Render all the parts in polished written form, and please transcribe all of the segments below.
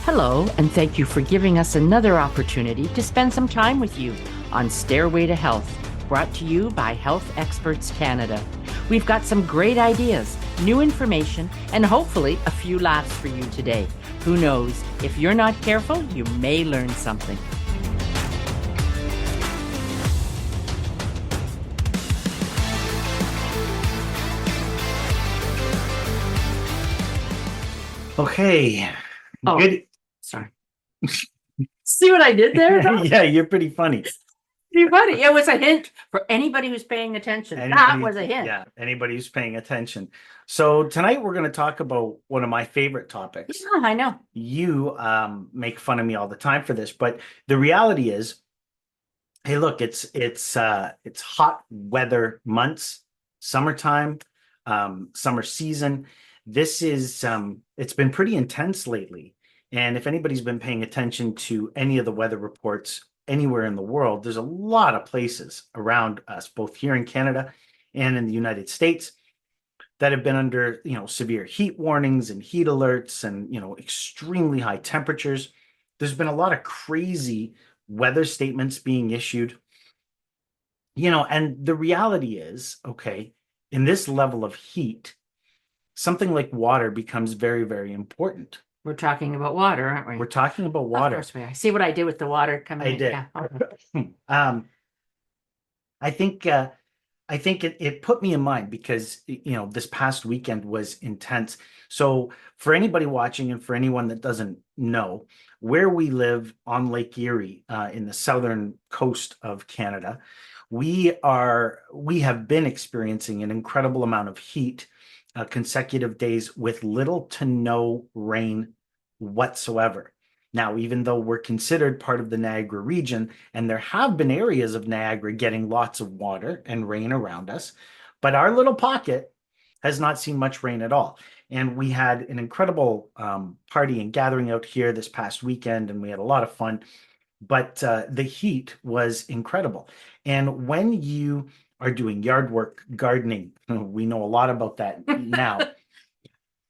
Hello, and thank you for giving us another opportunity to spend some time with you on Stairway to Health, brought to you by Health Experts Canada. We've got some great ideas, new information, and hopefully a few laughs for you today. Who knows, if you're not careful, you may learn something. Okay. Oh, Good. sorry. See what I did there? Yeah, you're pretty funny. Pretty funny. It was a hint for anybody who's paying attention. That was a hint. Yeah, anybody who's paying attention. So tonight we're going to talk about one of my favorite topics. Yeah, I know. You make fun of me all the time for this, but the reality is, hey, look, it's hot weather months, summertime, summer season. This is it's been pretty intense lately. And if anybody's been paying attention to any of the weather reports anywhere in the world, there's a lot of places around us, both here in Canada and in the United States, that have been under, severe heat warnings and heat alerts and, extremely high temperatures. There's been a lot of crazy weather statements being issued, and the reality is, okay, in this level of heat, something like water becomes very, very important. We're talking about water, aren't we? We're talking about water. Of course we are. See what I did with the water coming in? I did. Yeah. Okay. I think it put me in mind because this past weekend was intense. So for anybody watching and for anyone that doesn't know, where we live on Lake Erie in the southern coast of Canada, we have been experiencing an incredible amount of heat, consecutive days with little to no rain whatsoever. Now, even though we're considered part of the Niagara region, and there have been areas of Niagara getting lots of water and rain around us, but our little pocket has not seen much rain at all. And we had an incredible party and gathering out here this past weekend, and we had a lot of fun. But the heat was incredible. And when you are doing yard work, gardening, we know a lot about that now.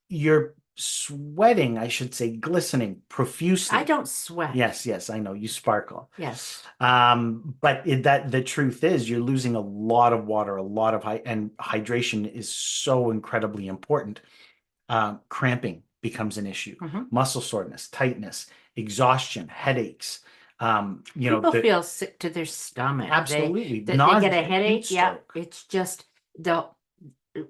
You're sweating, I should say, glistening profusely. I don't sweat. Yes, I know you sparkle. Yes. But the truth is you're losing a lot of water, and hydration is so incredibly important. Cramping becomes an issue. Muscle soreness, tightness, exhaustion, headaches. People feel sick to their stomach. Absolutely. They get a headache. Yeah, it's just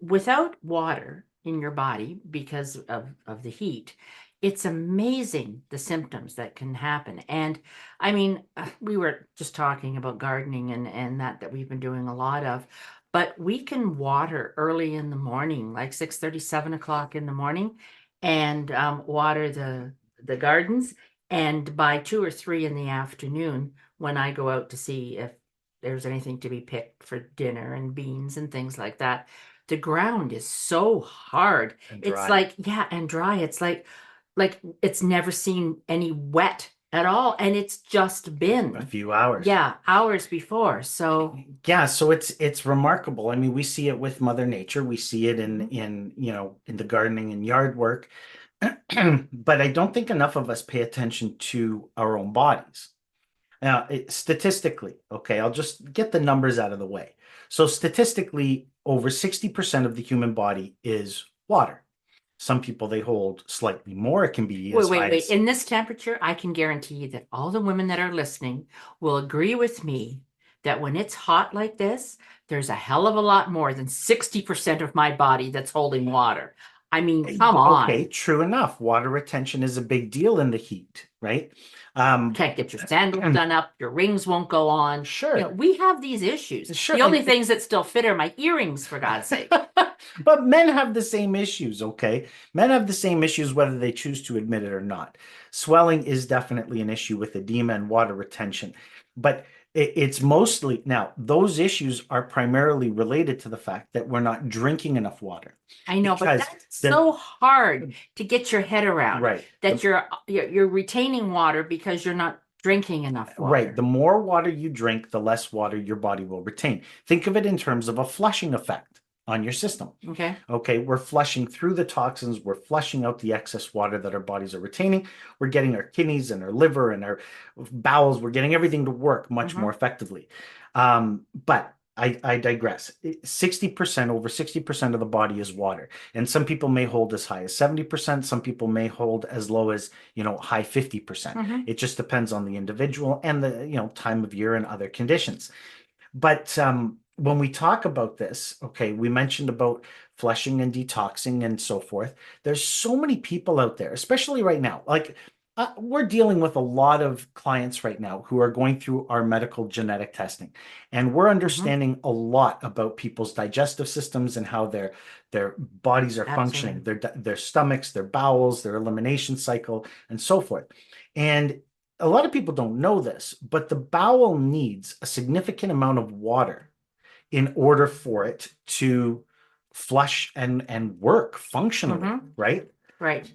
without water in your body because of the heat, it's amazing the symptoms that can happen. And I mean, we were just talking about gardening and that we've been doing a lot of, but we can water early in the morning, like 6:30, 7 o'clock in the morning, and water the gardens. And by 2 or 3 in the afternoon, when I go out to see if there's anything to be picked for dinner and beans and things like that, the ground is so hard. It's like, yeah, and dry. It's like it's never seen any wet at all. And it's just been a few hours. Yeah, hours before. So yeah, so it's remarkable. I mean, we see it with Mother Nature. We see it in the gardening and yard work. But I don't think enough of us pay attention to our own bodies. Now, statistically, okay, I'll just get the numbers out of the way. So statistically, over 60% of the human body is water. Some people, they hold slightly more. It can be wait. In this temperature, I can guarantee you that all the women that are listening will agree with me that when it's hot like this, there's a hell of a lot more than 60% of my body that's holding water. I mean, come on. Okay, true enough. Water retention is a big deal in the heat, right? Can't get your sandals done up. Your rings won't go on. Sure. We have these issues. Sure. The only things that still fit are my earrings, for God's sake. But men have the same issues, okay? Men have the same issues whether they choose to admit it or not. Swelling is definitely an issue with edema and water retention. But it's mostly, now, those issues are primarily related to the fact that we're not drinking enough water. I know, but that's so hard to get your head around. Right. That you're retaining water because you're not drinking enough water. Right. The more water you drink, the less water your body will retain. Think of it in terms of a flushing effect. on your system. Okay. Okay, we're flushing through the toxins, we're flushing out the excess water that our bodies are retaining. We're getting our kidneys and our liver and our bowels, we're getting everything to work much more effectively. But I digress. 60%, over 60% of the body is water. And some people may hold as high as 70%. Some people may hold as low as, high 50%. It just depends on the individual and the, time of year and other conditions. But when we talk about this, okay, we mentioned about flushing and detoxing and so forth. There's so many people out there, especially right now. Like we're dealing with a lot of clients right now who are going through our medical genetic testing, and we're understanding a lot about people's digestive systems and how their bodies are functioning, their stomachs, their bowels, their elimination cycle, and so forth. And a lot of people don't know this, but the bowel needs a significant amount of water in order for it to flush and work functionally, right? Right.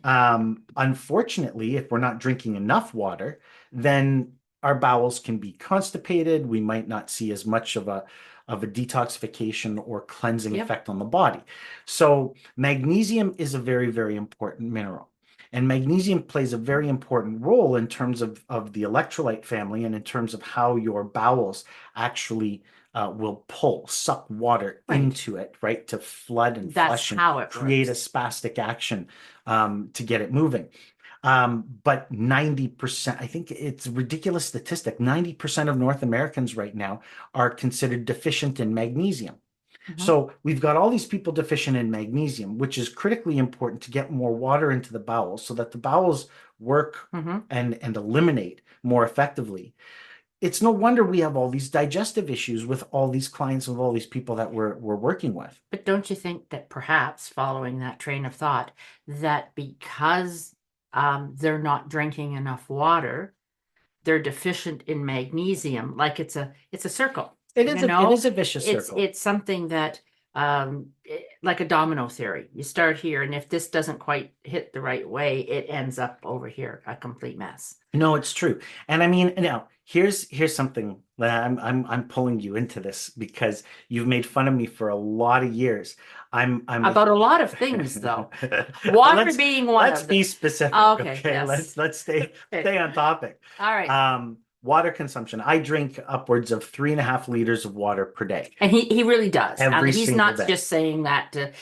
Unfortunately, if we're not drinking enough water, then our bowels can be constipated. We might not see as much of a detoxification or cleansing effect on the body. So magnesium is a very, very important mineral. And magnesium plays a very important role in terms of the electrolyte family and in terms of how your bowels actually will suck water into it, right? To flood and flush and create a spastic action to get it moving. But 90%, I think it's a ridiculous statistic, 90% of North Americans right now are considered deficient in magnesium. So we've got all these people deficient in magnesium, which is critically important to get more water into the bowels so that the bowels work and eliminate more effectively. It's no wonder we have all these digestive issues with all these clients, with all these people that we're working with. But don't you think that perhaps, following that train of thought, that because they're not drinking enough water, they're deficient in magnesium? Like it's a circle. It is a vicious circle. It's something that like a domino theory. You start here, and if this doesn't quite hit the right way, it ends up over here, a complete mess. No, it's true. And I mean, now here's something that I'm pulling you into this because you've made fun of me for a lot of years. I'm about a lot of things though. Water being one of them. Let's be specific. Okay. Yes. Let's stay on topic. All right. Water consumption. I drink upwards of 3.5 liters of water per day. And he really does. He's not day. just saying that to,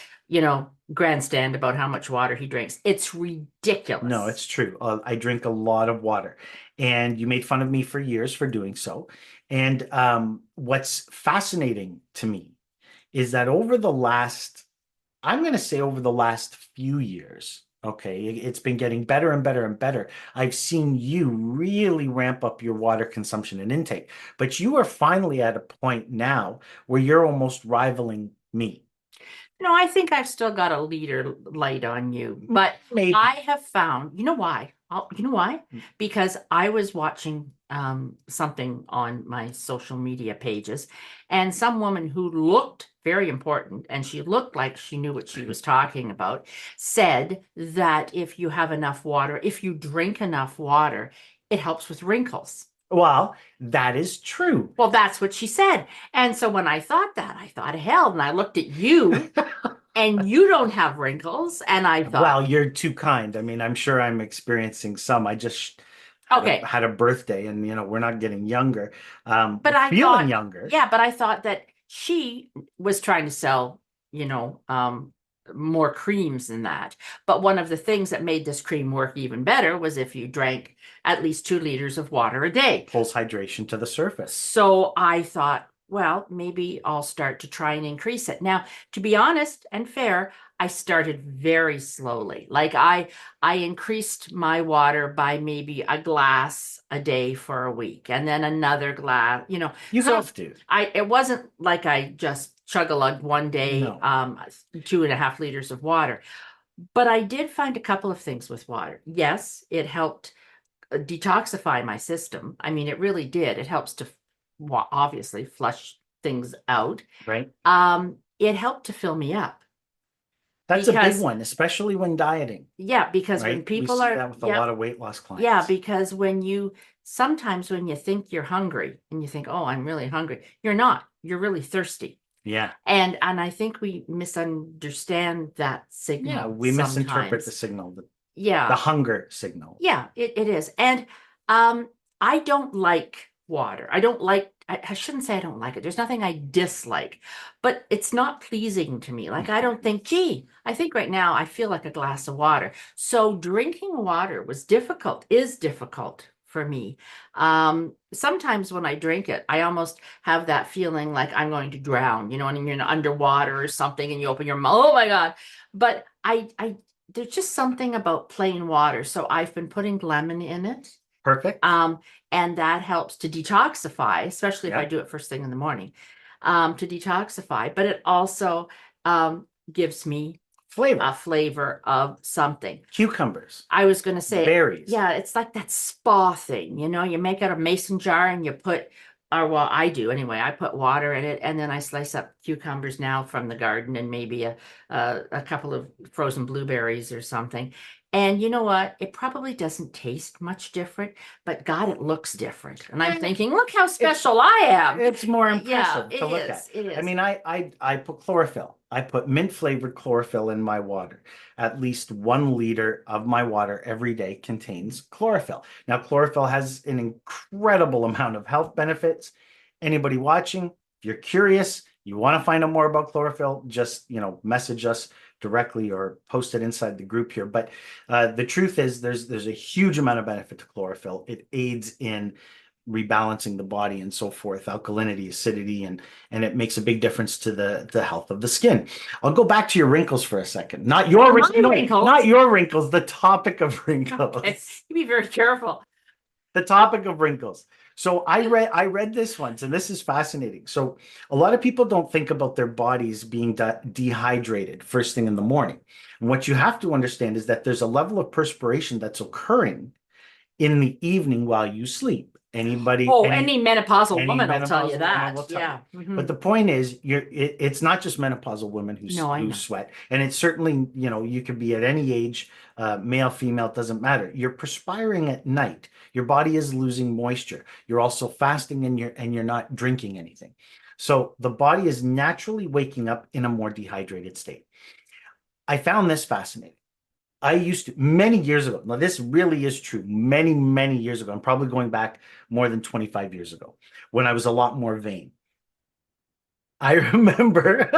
grandstand about how much water he drinks. It's ridiculous. No, it's true. I drink a lot of water, and you made fun of me for years for doing so. And what's fascinating to me is that over the last few years, okay, it's been getting better and better and better. I've seen you really ramp up your water consumption and intake, but you are finally at a point now where you're almost rivaling me. No, I think I've still got a liter light on you, but maybe. I have found, you know why? Because I was watching something on my social media pages, and some woman who looked very important, and she looked like she knew what she was talking about, said that if you have enough water, if you drink enough water, it helps with wrinkles. Well, that is true. Well, that's what she said. And so when I thought that, I thought, hell, and I looked at you and you don't have wrinkles. And I thought, well, you're too kind. I mean, I'm sure I'm experiencing some. I just had a birthday, and we're not getting younger. But I feeling younger. Yeah, but I thought that she was trying to sell, more creams than that. But one of the things that made this cream work even better was if you drank at least 2 liters of water a day. Pulls hydration to the surface. So I thought, well, maybe I'll start to try and increase it. Now, to be honest and fair, I started very slowly. Like I increased my water by maybe a glass a day for a week, and then another glass, You have to. It wasn't like I just chug-a-lug one day, 2.5 liters of water. But I did find a couple of things with water. Yes, it helped detoxify my system. I mean, it really did. It helps to obviously flush things out. Right. It helped to fill me up. That's a big one, especially when dieting. Yeah, because when people are that with a lot of weight loss clients. Yeah, because sometimes when you think you're hungry and you think, oh, I'm really hungry, you're not. You're really thirsty. Yeah. And I think we misunderstand that Yeah. signal We misinterpret the sometimes. signal, the Yeah. hunger signal. Yeah, it is. And um, I don't like water. I don't like, I shouldn't say I don't like it. There's nothing I dislike, but it's not pleasing to me. Like, I don't think, gee, I think right now I feel like a glass of water. So drinking water is difficult for me. Sometimes when I drink it, I almost have that feeling like I'm going to drown, and you're underwater or something and you open your mouth. Oh my God. But there's just something about plain water. So I've been putting lemon in it. Perfect. Um, and that helps to detoxify, especially if I Yeah. do it first thing in the morning, to detoxify. But it also gives me Flavor. a flavor of something. Cucumbers. I was going to say, Berries. yeah, it's like that spa thing, you make out a mason jar and you put, or well, I do anyway. I put water in it and then I slice up cucumbers now from the garden and maybe a couple of frozen blueberries or something. And you know what? It probably doesn't taste much different, but God, it looks different. And I'm thinking, look how special I am. It's more Yeah, impressive it to look is. at. It I is. mean, I put chlorophyll. I put mint flavored chlorophyll in my water. At least 1 liter of my water every day contains chlorophyll. Now, chlorophyll has an incredible amount of health benefits. Anybody watching, if you're curious, you want to find out more about chlorophyll, just message us directly or post it inside the group here. But the truth is, there's a huge amount of benefit to chlorophyll. It aids in rebalancing the body and so forth, alkalinity, acidity, and it makes a big difference to the health of the skin. I'll go back to your wrinkles for a second. Not your Wrinkles. not your wrinkles, the topic of wrinkles. Okay. You be very careful. The topic of wrinkles. So I read this once, and this is fascinating. So a lot of people don't think about their bodies being dehydrated first thing in the morning. And what you have to understand is that there's a level of perspiration that's occurring in the evening while you sleep. Oh, any menopausal Any woman will tell you menopausal woman that. will tell Yeah. you. But the point is, it's not just menopausal women No, I who know. sweat, and it's certainly, you could be at any age, male, female, it doesn't matter. You're perspiring at night. Your body is losing moisture. You're also fasting, and you're not drinking anything. So the body is naturally waking up in a more dehydrated state. I found this fascinating. I used to, many years ago. Now, this really is true. Many, many years ago. I'm probably going back more than 25 years ago when I was a lot more vain. I remember,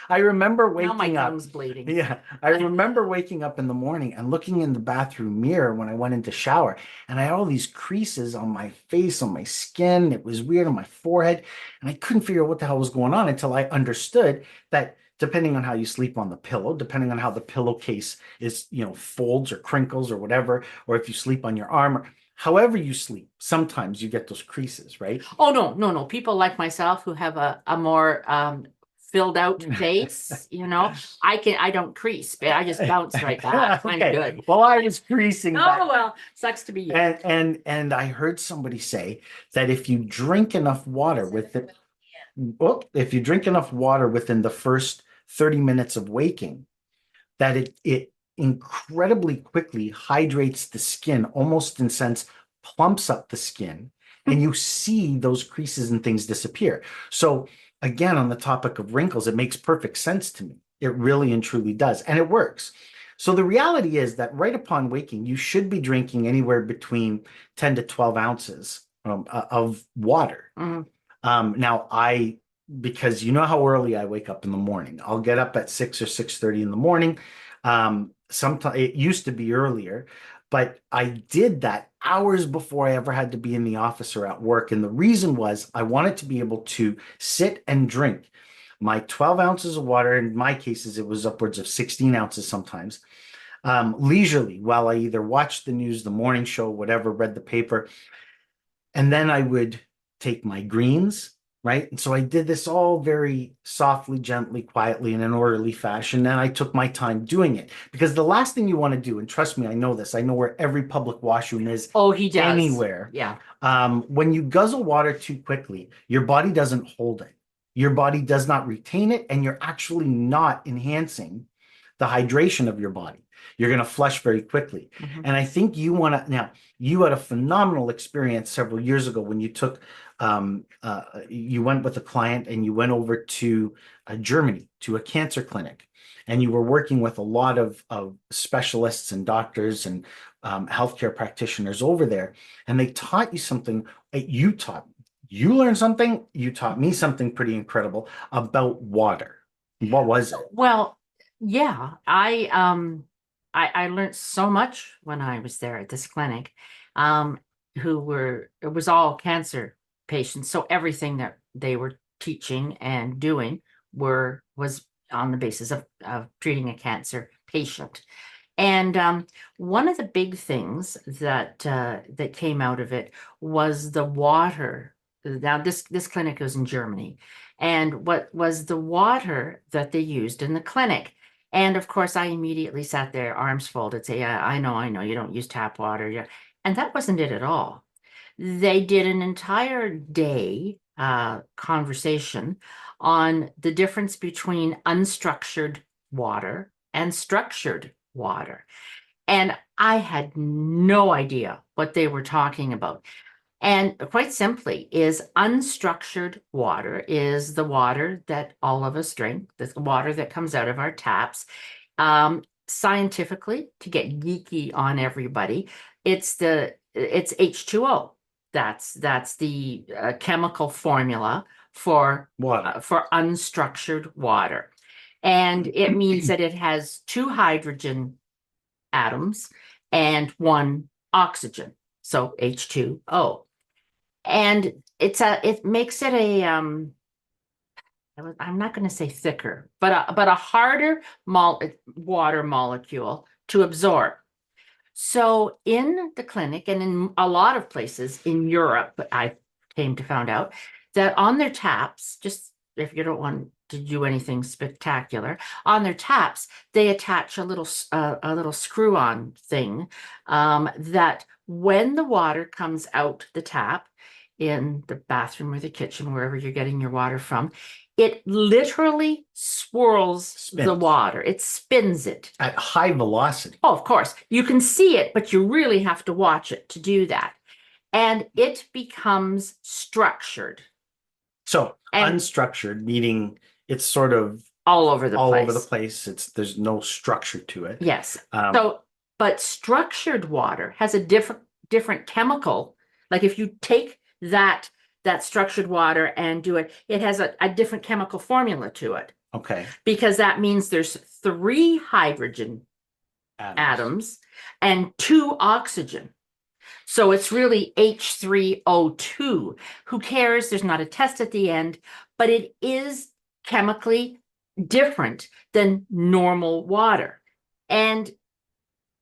I remember Now my waking up. tongue's bleeding. Yeah, I remember waking up in the morning and looking in the bathroom mirror when I went into shower, and I had all these creases on my face, on my skin. It was weird on my forehead, and I couldn't figure out what the hell was going on until I understood that depending on how you sleep on the pillow, depending on how the pillowcase is, folds or crinkles or whatever, or if you sleep on your arm, or however you sleep, sometimes you get those creases, right? Oh no, no, no. People like myself who have a more filled out face, I don't crease, but I just bounce right back. I'm Okay. good. Well, I was creasing back. Oh well, sucks to be you. And I heard somebody say that if you drink enough water if you drink enough water within the first 30 minutes of waking, that it incredibly quickly hydrates the skin, almost in sense plumps up the skin, and you see those creases and things disappear. So again, on the topic of wrinkles, it makes perfect sense to me. It really and truly does, and it works. So the reality is that right upon waking, you should be drinking anywhere between 10 to 12 ounces of water. Mhm. Now because you know how early I wake up in the morning. I'll get up at 6 or 6:30 in the morning. Sometimes it used to be earlier, but I did that hours before I ever had to be in the office or at work. And the reason was I wanted to be able to sit and drink my 12 ounces of water. In my cases, it was upwards of 16 ounces sometimes, leisurely while I either watched the news, the morning show, whatever, read the paper. And then I would take my greens, right? And so I did this all very softly, gently, quietly, in an orderly fashion. And I took my time doing it because the last thing you want to do, and trust me, I know this, I know where every public washroom is Oh, he does. anywhere. Yeah. When you guzzle water too quickly, your body doesn't hold it. Your body does not retain it, and you're actually not enhancing the hydration of your body. You're going to flush very quickly. And I think you want to, now, you had a phenomenal experience several years ago when you took, you went with a client and you went over to Germany to a cancer clinic. And you were working with a lot of specialists and doctors and healthcare practitioners over there. And they taught you something. You learned something. You taught me something pretty incredible about water. What was it? Well, yeah, I learned so much when I was there at this clinic, it was all cancer patients. So everything that they were teaching and doing was on the basis of treating a cancer patient. And one of the big things that came out of it was the water. Now, this clinic was in Germany, and what was the water that they used in the clinic? And of course, I immediately sat there, arms folded, say, "Yeah, I know, you don't use tap water." Yeah, and that wasn't it at all. They did an entire day conversation on the difference between unstructured water and structured water. And I had no idea what they were talking about. And quite simply, is unstructured water is the water that all of us drink, the water that comes out of our taps. Scientifically, to get geeky on everybody, it's H2O. That's the chemical formula for Water. For unstructured water. And it means that it has two hydrogen atoms and one oxygen, so H2O. And it makes it I'm not going to say thicker, but a harder water molecule to absorb. So in the clinic and in a lot of places in Europe, I came to find out that on their taps, just if you don't want to do anything spectacular, on their taps, they attach a little screw-on thing that when the water comes out the tap in the bathroom or the kitchen, wherever you're getting your water from, it literally swirls the water. It spins it. At high velocity. Oh, of course. You can see it, but you really have to watch it to do that. And it becomes structured. So unstructured, meaning it's sort of all over the place. There's no structure to it. Yes. But structured water has a different chemical. Like if you take that structured water and do it, it has a different chemical formula to it. Okay. Because that means there's 3 hydrogen atoms and 2 oxygen. So it's really H3O2. Who cares? There's not a test at the end, but it is chemically different than normal water. And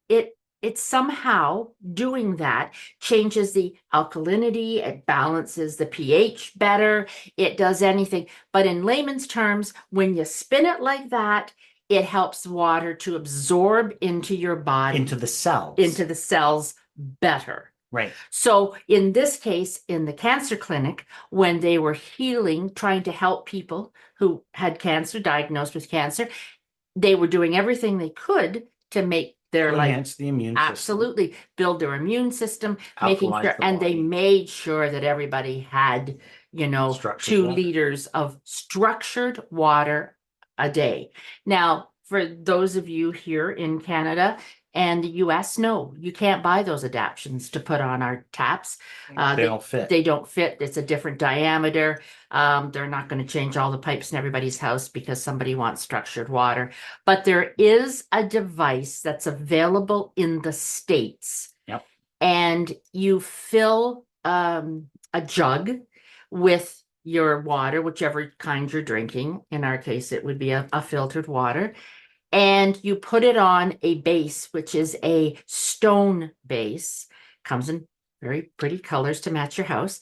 it somehow doing that changes the alkalinity, it balances the pH better, it does anything. But in layman's terms, when you spin it like that, it helps water to absorb into your body. Into the cells better. Right. So in this case, in the cancer clinic, when they were healing, trying to help people who had cancer, diagnosed with cancer, they were doing everything they could to make their enhance the immune system. Absolutely. Build their immune system, making sure, and they made sure that everybody had, 2 liters of structured water a day. Now, for those of you here in Canada and the US, no, you can't buy those adaptions to put on our taps. They don't fit. They don't fit. It's a different diameter. They're not going to change all the pipes in everybody's house because somebody wants structured water. But there is a device that's available in the States. Yep. And you fill a jug with your water, whichever kind you're drinking. In our case, it would be a filtered water. And you put it on a base, which is a stone base. Comes in very pretty colors to match your house.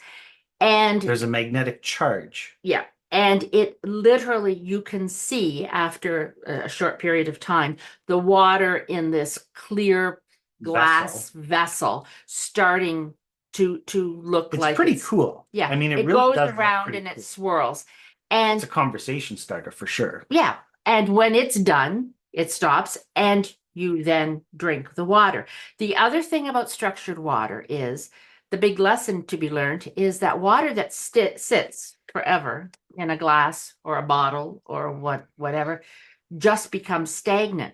And there's a magnetic charge. Yeah. And it literally, you can see after a short period of time, the water in this clear glass vessel starting to look like it's pretty cool. Yeah. I mean, it really goes around and it swirls. And it's a conversation starter for sure. Yeah. And when it's done, it stops and you then drink the water. The other thing about structured water is the big lesson to be learned is that water that sits forever in a glass or a bottle or whatever just becomes stagnant.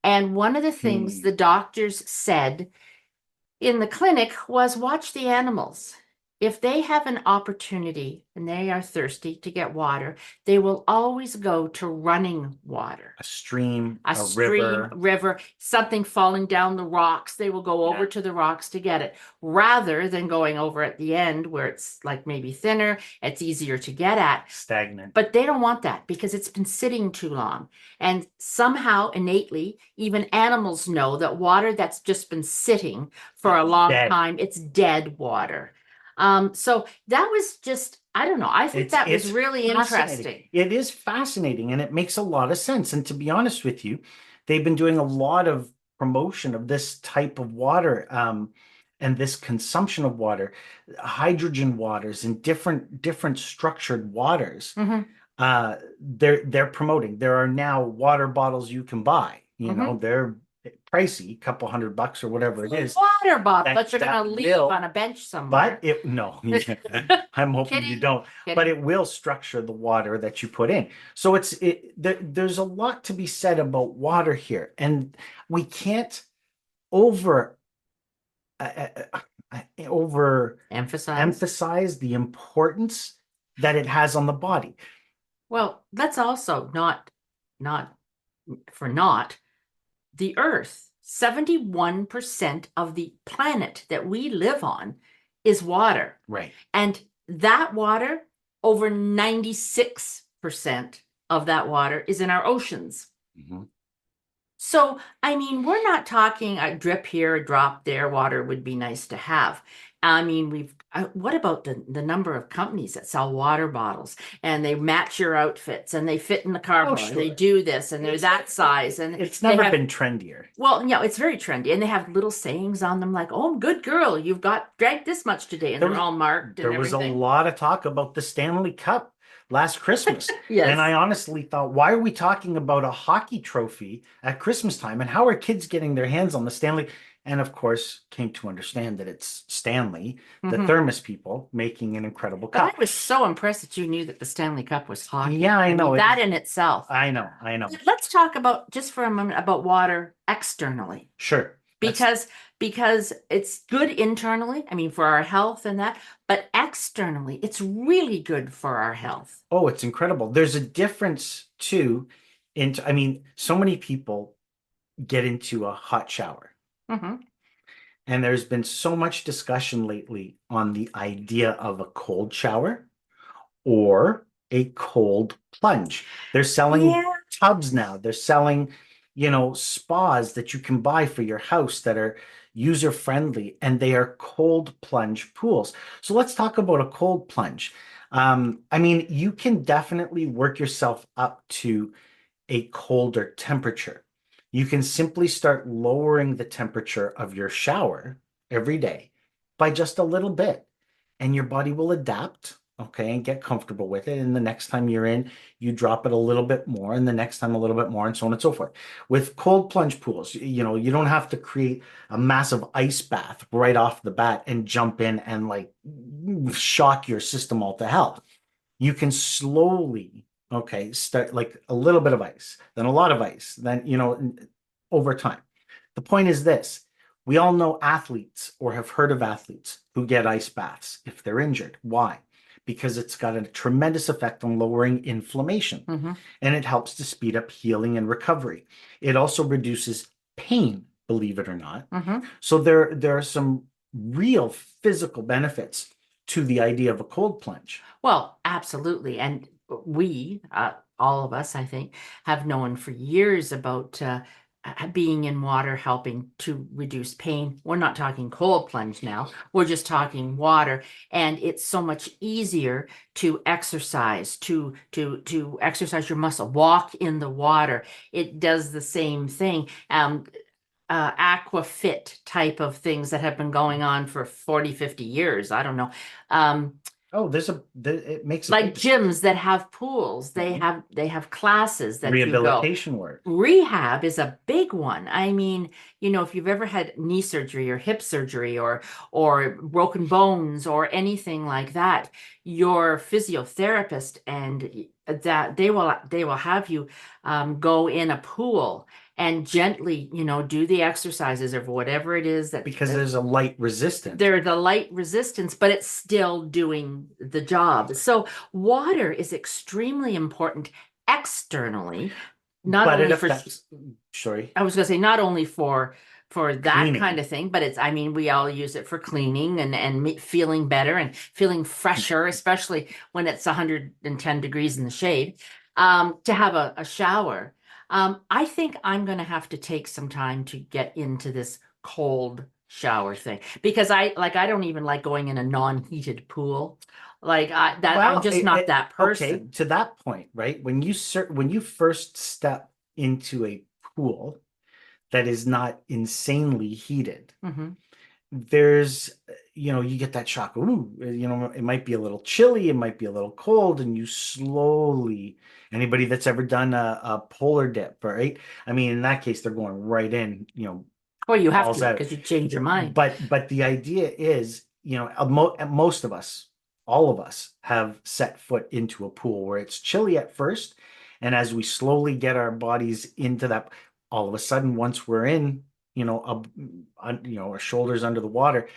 And one of the things Hmm. the doctors said in the clinic was watch the animals. If they have an opportunity and they are thirsty to get water, they will always go to running water. A stream, A a stream, river. river, something falling down the rocks, they will go over Yeah. to the rocks to get it rather than going over at the end where it's like maybe thinner, it's easier to get at. Stagnant. But they don't want that because it's been sitting too long. And somehow, innately, even animals know that water that's just been sitting for a long Dead. time, it's dead water. So that was just, I don't know. I think that was It's really fascinating. interesting. It is fascinating, and it makes a lot of sense. And to be honest with you, they've been doing a lot of promotion of this type of water, and this consumption of water, hydrogen waters and different structured waters. Hmm. They're promoting. There are now water bottles you can buy. Hmm. They're pricey, a couple $100 or whatever it is. Water bottle That that you're that going to leave will on a bench but somewhere. it no, I'm hoping you Kidding, don't. But kidding. it will structure the water that you put in. So there's a lot to be said about water here, and we can't over over Emphasize. emphasize the importance that it has on the body. Well, let's also not for naught the Earth. 71% of the planet that we live on is water. Right. And that water, over 96% of that water is in our oceans. Mhm. So, I mean, we're not talking a drip here, a drop there. Water would be nice to have. I mean, what about the number of companies that sell water bottles and they match your outfits and they fit in the Oh, cargo and they sure. do this and they're that size and It's they never have, been trendier. well, it's very trendy and they have little sayings on them like, oh, good girl, you've drank this much today. And There they're was all marked there and was a everything. lot of talk about the Stanley Cup last Christmas. And Yes. I honestly thought, why are we talking about a hockey trophy at Christmas time? And how are kids getting their hands on the Stanley? And of course, came to understand that it's Stanley, the Hmm. thermos people, making an incredible But I cup. was so impressed that you knew that the Stanley Cup was hockey. Yeah, I I know mean, it. that in itself. I know. But let's talk about just for a moment about water externally Sure. That's because it's good internally, I mean for our health and that, but externally it's really good for our health. Oh, it's incredible. There's a difference too I mean, so many people get into a hot shower. Hmm. And there's been so much discussion lately on the idea of a cold shower or a cold plunge. They're selling Yeah. tubs now. They're selling, spas that you can buy for your house that are user friendly and they are cold plunge pools. So let's talk about a cold plunge. I mean, you can definitely work yourself up to a colder temperature. You can simply start lowering the temperature of your shower every day by just a little bit, and your body will adapt, okay, and get comfortable with it. And the next time you're in, you drop it a little bit more, and the next time a little bit more, and so on and so forth. With cold plunge pools, you don't have to create a massive ice bath right off the bat and jump in and like shock your system all to hell. You can slowly, okay, start like a little bit of ice, then a lot of ice, then, over time. The point is this. We all know athletes or have heard of athletes who get ice baths if they're injured. Why? Because it's got a tremendous effect on lowering inflammation Hmm. and it helps to speed up healing and recovery. It also reduces pain, believe it or not. Hmm. So there are some real physical benefits to the idea of a cold plunge. Well, absolutely. And we, all of us, I think, have known for years about being in water helping to reduce pain. We're not talking cold plunge now. We're just talking water, and it's so much easier to exercise, to exercise your muscle, walk in the water. It does the same thing. Aqua fit type of things that have been going on for 40, 50 years. I don't know. Oh, it makes a Like big gyms that have pools, Mhm. they have classes that you go. Rehabilitation work. Rehab is a big one. I mean, if you've ever had knee surgery or hip surgery or broken bones or anything like that, your physiotherapist and that they will have you go in a pool and gently, do the exercises of whatever it is Because that there's a light resistance. there's a light resistance, but it's still doing the job. So water is extremely important externally, not But it only for, affects, sorry, I was going to say, not only for that kind cleaning. of thing, but I mean, we all use it for cleaning and feeling better and feeling fresher, especially when it's 110 degrees in the shade. To have a shower. I think I'm going to have to take some time to get into this cold shower thing because I don't even like going in a non-heated pool. I'm Well, just not that okay, person. to that point, right? When you first step into a pool that is not insanely heated, Hmm. there's, you get that shock. Ooh, it might be a little chilly, it might be a little cold, and you slowly, anybody that's ever done a polar dip, right? I mean, in that case, they're going right in, Well, you have balls to out. because you change your mind. But the idea is, most of us, all of us have set foot into a pool where it's chilly at first, and as we slowly get our bodies into that, all of a sudden, once we're in, our shoulders under the water,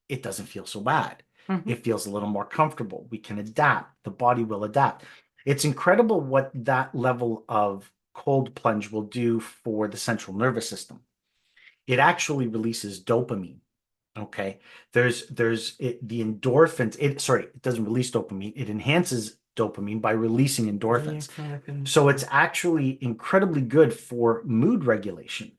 it doesn't feel so bad. Hmm. It feels a little more comfortable. We can adapt. The body will adapt. It's incredible what that level of cold plunge will do for the central nervous system. It actually releases dopamine. Okay. The endorphins. It doesn't release dopamine. It enhances dopamine by releasing endorphins. So it's actually incredibly good for mood regulation.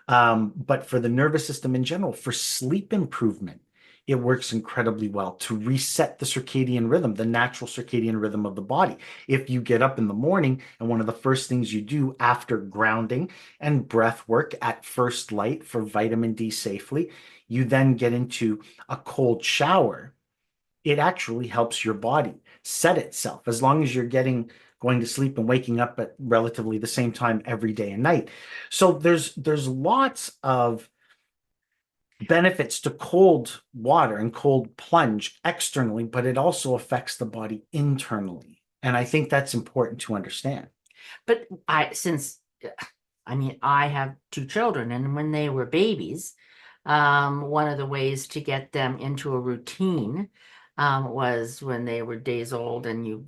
But for the nervous system in general, for sleep improvement, it works incredibly well to reset the circadian rhythm, the natural circadian rhythm of the body. If you get up in the morning and one of the first things you do after grounding and breath work at first light for vitamin D safely, you then get into a cold shower, it actually helps your body set itself as long as you're going to sleep and waking up at relatively the same time every day and night. So there's lots of benefits to cold water and cold plunge externally, but it also affects the body internally. And I think that's important to understand. But I mean, I have two children, and when they were babies, one of the ways to get them into a routine, was when they were days old and you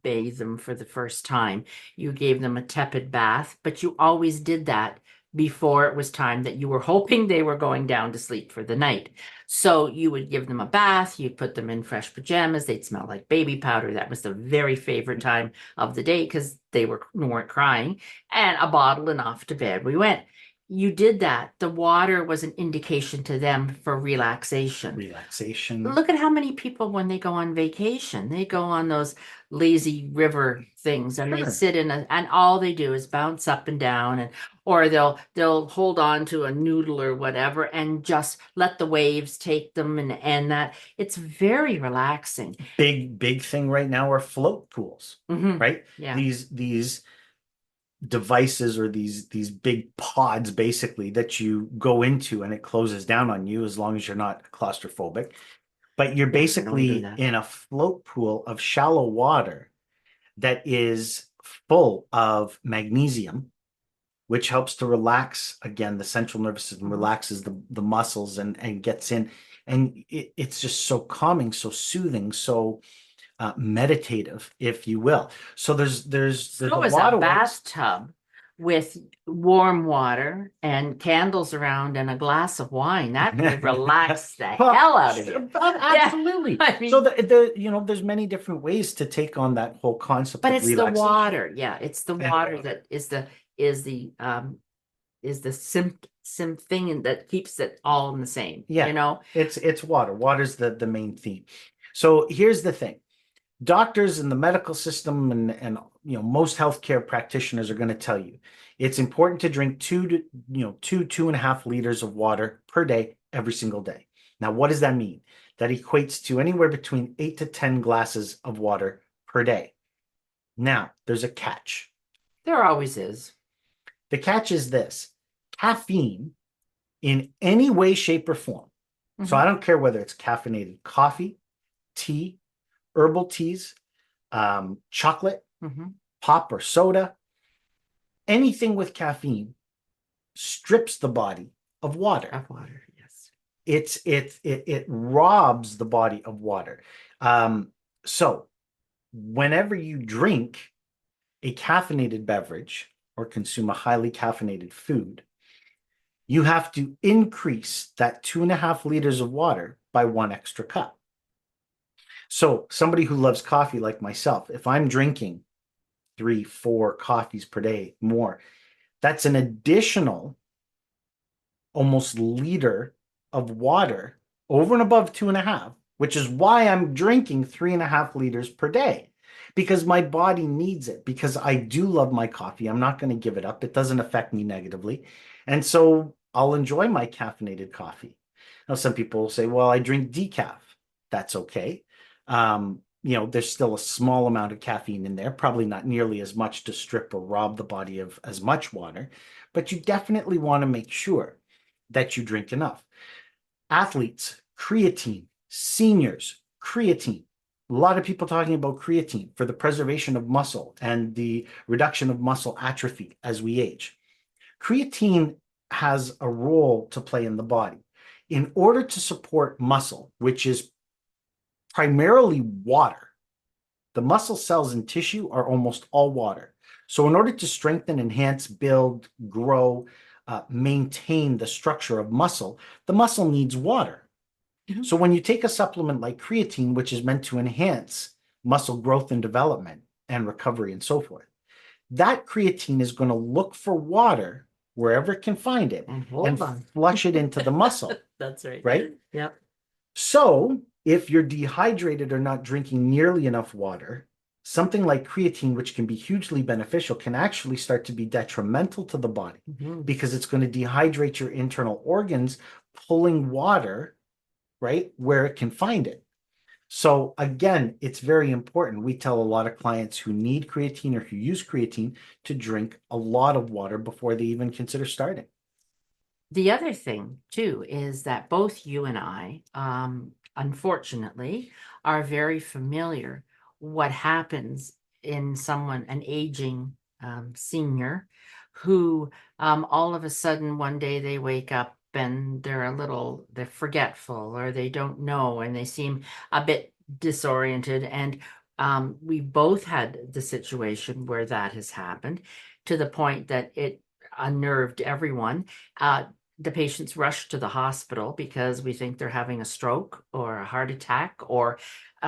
bathe them for the first time. You gave them a tepid bath, but you always did that before it was time that you were hoping they were going down to sleep for the night. So you would give them a bath, you'd put them in fresh pajamas, they'd smell like baby powder. That was the very favorite time of the day because they weren't crying, and a bottle and off to bed we went. You did that. The water was an indication to them for relaxation. Relaxation. Look at how many people, when they go on vacation, they go on those lazy river things and they Sure. sit and all they do is bounce up and down, or they'll hold on to a noodle or whatever and just let the waves take them, and that it's very relaxing. Big thing right now are float pools, Hmm. right? Yeah. These devices or these big pods basically that you go into and it closes down on you as long as you're not claustrophobic. But you're Yeah, I don't do basically that. in a float pool of shallow water that is full of magnesium, which helps to relax again the central nervous system, Mhm. relaxes the muscles and gets in. And it's just so calming, so soothing, so meditative, if you will. So there's a So is lot a of ways. bathtub with warm water and candles around and a glass of wine. That would relax the Well, hell out of you. Yeah. absolutely. I So mean, there's many different ways to take on that whole concept but of it's the relaxation. water. Yeah, it's the And water that is the sim thing that keeps it all in the same, yeah, it's water. Water's the main theme. So here's the thing. Doctors in the medical system and most healthcare practitioners are going to tell you it's important to drink 2 and a half liters of water per day every single day. Now, what does that mean? That equates to anywhere between 8 to 10 glasses of water per day. Now, there's a catch. There always is. The catch is this: caffeine in any way, shape, or form. So I don't care whether it's caffeinated coffee, tea, herbal teas, chocolate, pop or soda, anything with caffeine strips the body of water. Of water, yes. It robs the body of water. So whenever you drink a caffeinated beverage or consume a highly caffeinated food, you have to increase that 2.5 liters of water by 1 extra cup. So somebody who loves coffee like myself, if I'm drinking 3, 4 coffees per day more, that's an additional almost liter of water over and above 2.5, which is why I'm drinking 3.5 liters per day, because my body needs it, because I do love my coffee. I'm not going to give it up. It doesn't affect me negatively. And so I'll enjoy my caffeinated coffee. Now, some people will say, well, I drink decaf. That's okay. There's still a small amount of caffeine in there, probably not nearly as much to strip or rob the body of as much water, but you definitely want to make sure that you drink enough. Athletes, creatine, seniors, creatine. A lot of people talking about creatine for the preservation of muscle and the reduction of muscle atrophy as we age. Creatine has a role to play in the body. In order to support muscle, which is primarily water, the muscle cells and tissue are almost all water. So in order to strengthen, enhance, build, grow, maintain the structure of muscle, the muscle needs water. So when you take a supplement like creatine, which is meant to enhance muscle growth and development and recovery and so forth, that creatine is going to look for water wherever it can find it and flush it into the muscle. That's right. Right? Yep. So if you're dehydrated or not drinking nearly enough water, something like creatine, which can be hugely beneficial, can actually start to be detrimental to the body because it's going to dehydrate your internal organs, pulling water, right, where it can find it. So again, it's very important. We tell a lot of clients who need creatine or who use creatine to drink a lot of water before they even consider starting. The other thing too is that both you and I, unfortunately, are very familiar what happens in someone, an aging senior, who all of a sudden one day they wake up and they're forgetful, or they don't know, and they seem a bit disoriented. And we both had the situation where that has happened to the point that it unnerved everyone. The patients rush to the hospital because we think they're having a stroke or a heart attack, or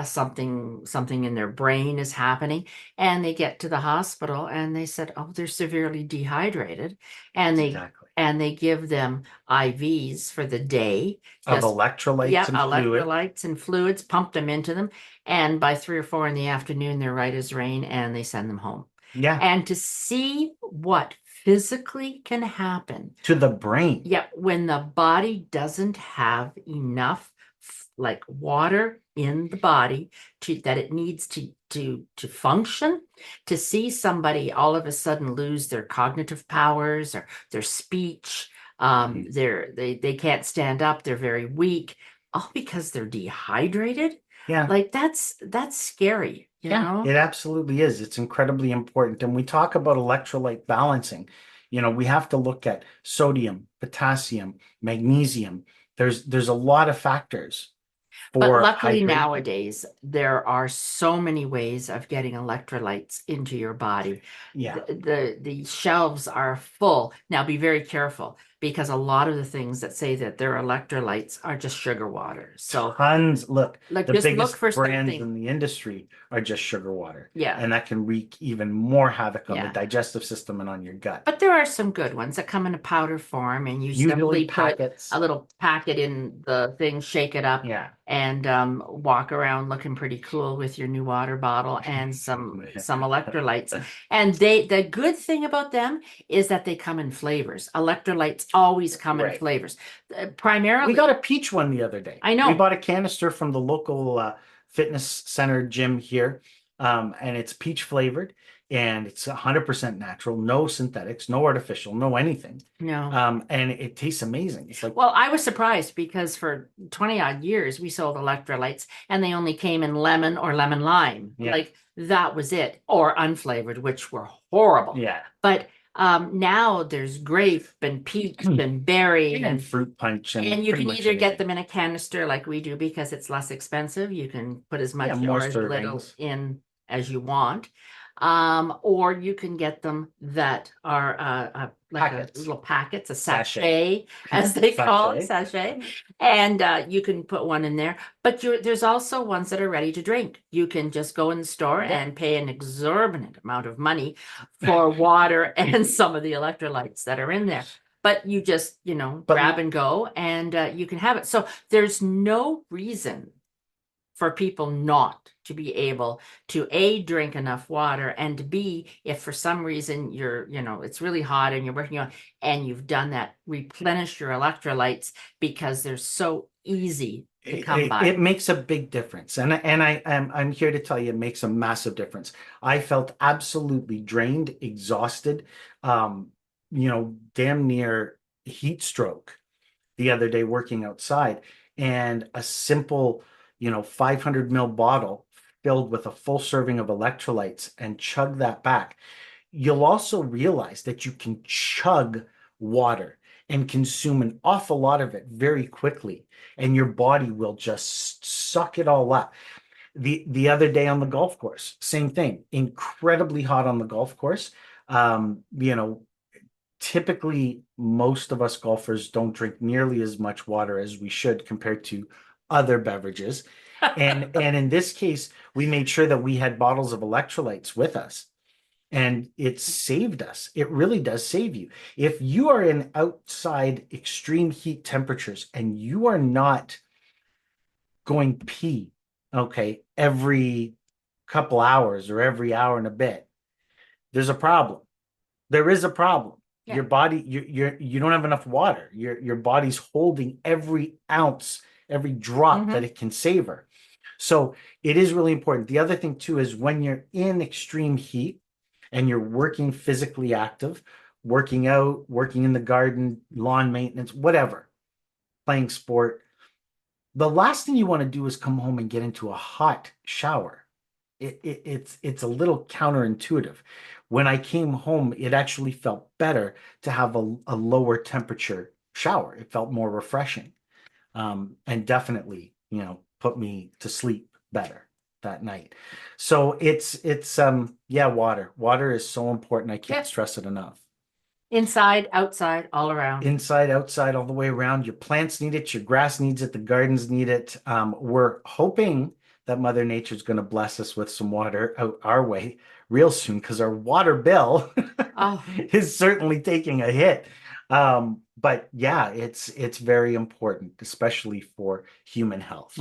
something in their brain is happening. And they get to the hospital and they said, oh, they're severely dehydrated. And they give them IVs for the day of electrolytes and electrolytes and fluids, pump them into them. And by 3 or 4 in the afternoon, they're right as rain, and they send them home. Yeah. And to see what physically can happen to the brain. Yeah, when the body doesn't have enough like water in the body that it needs to function, to see somebody all of a sudden lose their cognitive powers or their speech, they can't stand up, they're very weak, all because they're dehydrated. Yeah. Like that's scary, you know? It absolutely is. It's incredibly important. And we talk about electrolyte balancing. We have to look at sodium, potassium, magnesium. There's a lot of factors But for luckily hydration. nowadays, there are so many ways of getting electrolytes into your body. Yeah. The shelves are full. Now be very careful, because a lot of the things that say that they're electrolytes are just sugar water. So tons. Look, the just biggest look for brands something. in the industry are just sugar water. Yeah. And that can wreak even more havoc on the Yeah. digestive system and on your gut. But there are some good ones that come in a powder form, and you Usually simply put packets. a little packet in the thing, shake it up, Yeah. and walk around looking pretty cool with your new water bottle and some electrolytes. And the good thing about them is that they come in flavors. Electrolytes always come in Right. flavors. Primarily, We got a peach one the other day. I know. We bought a canister from the local fitness center gym here, and it's peach flavored, and it's 100% natural, no synthetics, no artificial, no anything. No. And it tastes amazing. It's like, Well, I was surprised because for 20 odd years we sold electrolytes and they only came in lemon or lemon lime. Yeah. Like that was it, or unflavored, which were horrible. yeah, But now there's grape and peach and berry and fruit punch, and you pretty can much either get anything. them in a canister like we do because it's less expensive. You can put as much more or as little servings. in as you want. Or you can get them that are like Packets. little packets, a Sachet. sachet, as they call it, Sachet. sachet. And you can put one in there. But there's also ones that are ready to drink. You can just go in the store Yeah. and pay an exorbitant amount of money for water and some of the electrolytes that are in there. But you just, grab and go, and you can have it. So there's no reason for people not to be able to A, drink enough water, and B, if for some reason you're, it's really hot and you're working on, and you've done that, replenish your electrolytes because they're so easy to come by. It makes a big difference, and I'm here to tell you, it makes a massive difference. I felt absolutely drained, exhausted, damn near heat stroke the other day working outside, and a simple 500 ml bottle filled with a full serving of electrolytes and chug that back. You'll also realize that you can chug water and consume an awful lot of it very quickly, and your body will just suck it all up. The other day on the golf course, same thing, incredibly hot on the golf course. Typically most of us golfers don't drink nearly as much water as we should compared to other beverages. And in this case, we made sure that we had bottles of electrolytes with us, and it saved us. It really does save you. If you are in outside extreme heat temperatures and you are not going pee, okay, every couple hours or every hour and a bit, there's a problem. There is a problem. Yeah. Your body, you don't have enough water. Your body's holding every ounce, every drop that it can savor. So it is really important. The other thing too is when you're in extreme heat and you're working physically active, working out, working in the garden, lawn maintenance, whatever, playing sport, the last thing you want to do is come home and get into a hot shower. It's a little counterintuitive. When I came home, it actually felt better to have a lower temperature shower. It felt more refreshing, and definitely, put me to sleep better that night. So it's water. Water is so important. I can't stress it enough. Inside, outside, all around. Inside, outside, all the way around. Your plants need it. Your grass needs it. The gardens need it. We're hoping that Mother Nature's going to bless us with some water out our way real soon, because our water bill is certainly taking a hit. But yeah, it's very important, especially for human health.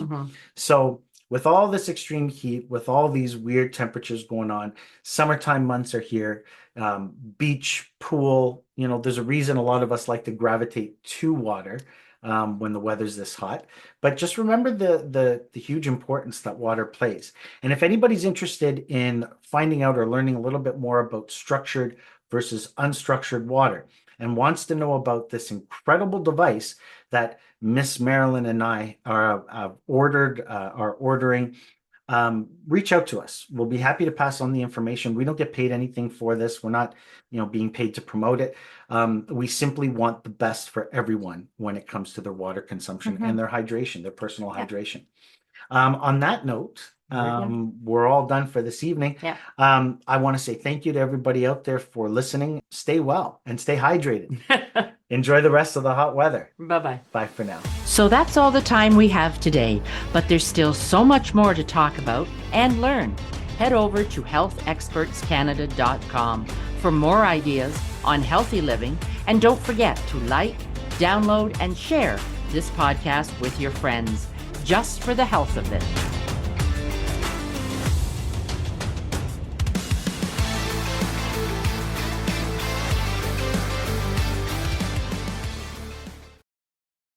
So with all this extreme heat, with all these weird temperatures going on, summertime months are here. Beach, pool, there's a reason a lot of us like to gravitate to water when the weather's this hot. But just remember the huge importance that water plays. And if anybody's interested in finding out or learning a little bit more about structured versus unstructured water, and wants to know about this incredible device that Miss MArilyn and I are ordering, reach out to us. We'll be happy to pass on the information. We don't get paid anything for this. We're not, being paid to promote it. We simply want the best for everyone when it comes to their water consumption and their hydration, their personal hydration. On that note, we're all done for this evening. I want to say thank you to everybody out there for listening. Stay well and stay hydrated. Enjoy the rest of the hot weather. Bye-bye. Bye for now. So that's all the time we have today, but there's still so much more to talk about and learn. Head over to healthexpertscanada.com for more ideas on healthy living, and don't forget to like, download, and share this podcast with your friends, just for the health of it.